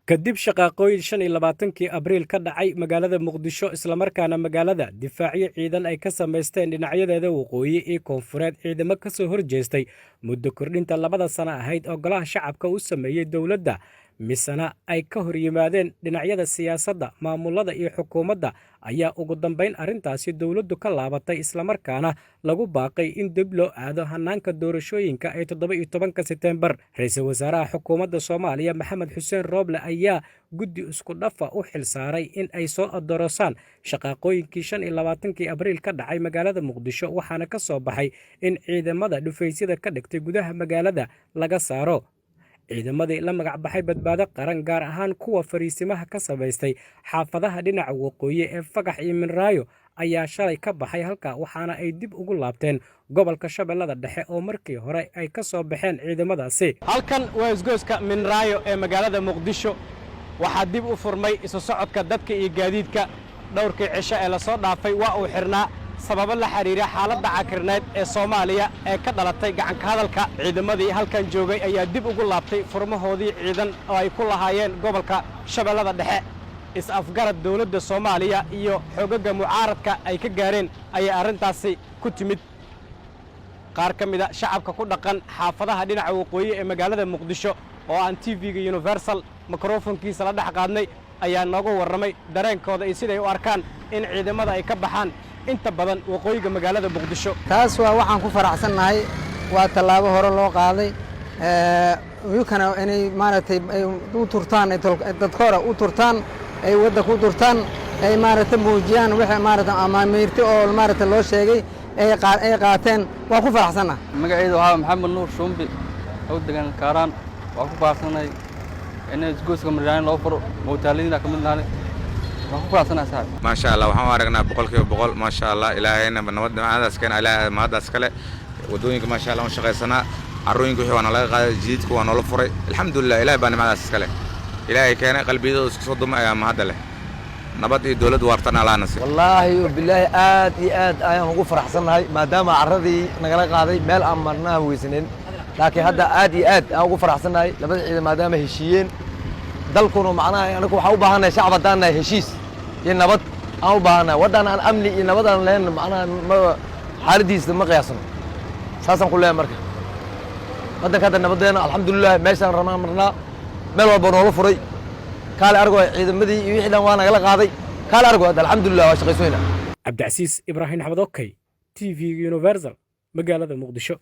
kadib shaqaaqooyin 25 Abriil ka dhacay magaalada Muqdisho isla markaana magaalada difaacyo ciidan ay ka sameysteen dhinacyadeeda waqooyi iyo koonfureed ciidamo ka soo horjeestay muddo kordhinta 2 sano ahayd oo golaha shacabka u sameeyay dawladda misana ay ka horyimaadeen dhinacyada siyaasadda maamulada iyo xukuumadda ayaa ugu dambeyn arrintaasi dawladdu ka laabatay isla markaana lagu baaqay in dib loo aado hanaanka doorashooyinka ee 17 September ra'iisul wasaaraha xukuumadda Soomaaliya Maxamed Xuseen Rooble ayaa guddi isku dhafa u xil saaray in ay soo adoorasaan shaqaaqooyinkii 25 Abriil ka dhacay magaalada Muqdisho waxaana ka soo baxay in ciidamada dhufaysyada ka dhigtay gudaha magaalada laga saaro ciidamadii la magac baxay badbaado qaran gaar ahaan kuwa fariisimaha ka sameystay xaafadaha dhinaca waqooyi ee Fagax iyo Minraayo ayaa shalay ka baxay halka waxaana ay dib ugu laabteen gobolka Shabeellada Dhexe oo markii hore ay ka soo baxeen ciidamadaasi halkan waa isgoyska Minraayo ee magaalada Muqdisho waxaa dib u furmay isosocodka dadka iyo gaadiidka dhowrkii cisho ee la soo dhaafay waa uu xirnaa sababo la xiriira xaaladda cakirneed ee Soomaaliya ee ka dhalatay gacan ka hadalka ciidamadii halkan joogay ayaa dib ugu laabtay furmahoodii ciidan oo ay ku lahaayeen gobolka Shabeellada Dhexe is-afgarad dawladda Soomaaliya iyo xogaga mucaaradka ay ka gaareen ayaa arrintaasi ku timid qaar ka mid ah shacabka ku dhaqan xaafadaha dhinaca waqooyi ee magaalada Muqdisho oo aan TV-ga Universal microphone-kiisa la dhex qaadnay ayaa nooga warramay dareenkooda iyo siday u arkaan in ciidamada ay ka baxaan inta badan waqooyiga magaalada Muqdisho taas waa waxaan ku faraxsanahay waa talaabo hore loo qaaday wixana inay maaragtay u turtaan dadkooda u turtaan ay wadda ku turtaan ay maaragtay muujiyaan wixii maaragtay amaamiirti oo maaragtay loo sheegay ay qaateen waa ku faraxsanahay magacaydu waa Maxamed Nuur Shumbi oo degan Kaaraan waa ku faraxsanahay inay isgoyska Minraayo loo furo mootaalina ka mid nahay ما شاء الله وحنا رجعنا بقول ما شاء الله إلهنا بنود هذا سكن على ما هذا سكله ودونك ما شاء الله ونشغل سنة عروين كحوا أنا لا جديد كوا أنا لا فري الحمد لله إله بنا ما هذا سكله إلهي كان قلبي صدم ما هذا له نبض الدولة وارتنا على ناس والله بالله آد أيام غفر أحسن هاي ما دام عرضي نقلق هذا مال أمرناه وسنين لكن هذا آد أنا غفر أحسن هاي لبد ما دام هشيين dalkuna macnaha anagu waxa u baahanay shacab hadaan heshiis iyo nabad aan u baahanay wadana aan amni iyo nabad aan leen macnaha xaaladiisa ma qiyaasno saasan ku leeyahay marka wadanka hadda nabadeena alxamdulillah meeshaan rabnaa marnaa meel walba noo furay kaale argo ciidamadii iyo wixii dhan waa nagala qaaday kaale argo alxamdulillah waa shaqaysoyna Cabdi Casiis Ibrahim Axmed Okay TV Universal magaalada Muqdisho